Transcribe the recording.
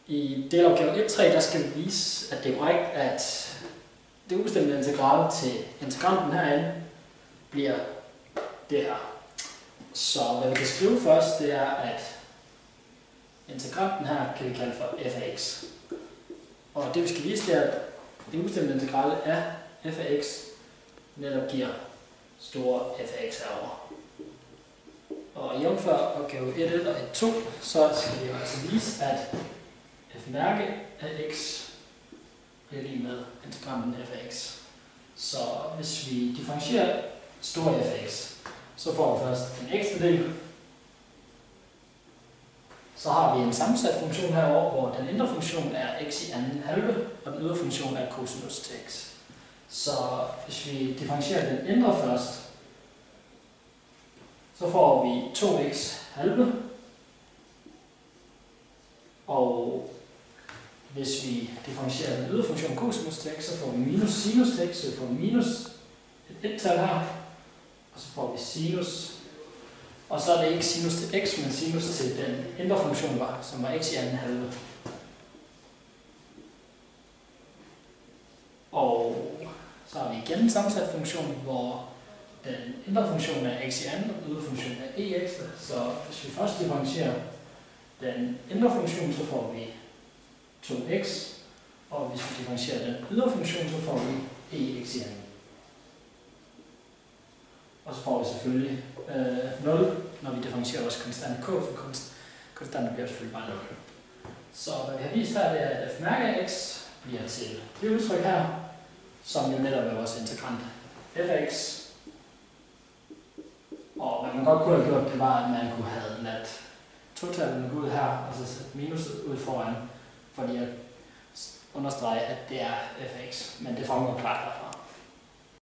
I delopgave 1.3, der skal vi vise, at det er korrekt, at det ubestemte integral til integranten herinde bliver det her. Så hvad vi kan skrive først, det er, at integranten her kan vi kalde for f af x. Og det vi skal vise, det er, at det ubestemte integral af f af x netop giver store f af x herovre. Og jævnfør opgave 1.1 og 1.2, så skal vi altså vise, at f mærke af x bliver lige med integranten f af x. Så hvis vi differentierer store f af x, så får vi først en ekstra del. Så har vi en sammensat funktion herovre, hvor den indre funktion er x i anden halve, og den ydre funktion er cosinus til x. Så hvis vi differentierer den indre først, så får vi 2x halve, og hvis vi differentierer den ydre funktion cosinus til x, så får vi minus sinus til x, så vi får minus et 1-tal her, og så får vi sinus, og så er det ikke sinus til x, men sinus til den indre funktion, som var x i anden halve. Og så har vi igen en sammensat funktion, hvor den indre funktion er x i anden, og den ydre funktion er e ekstra. Så hvis vi først differentierer den indre funktion, så får vi 2x, og hvis vi differentierer den ydre funktion, så får vi e x i anden. Og så får vi selvfølgelig 0, når vi differentierer vores konstante k, for konstanten bliver selvfølgelig bare 0. Så hvad vi har vist her, det er, at f mærke af x bliver til det udtryk her, som jo netop er vores integrant f af x. Og hvad man godt kunne have gjort, det var, at man kunne have ladt totalen gå ud her, og så sætte minuset ud foran, fordi at understrege, at det er f af x, men det fremgår klart herfra.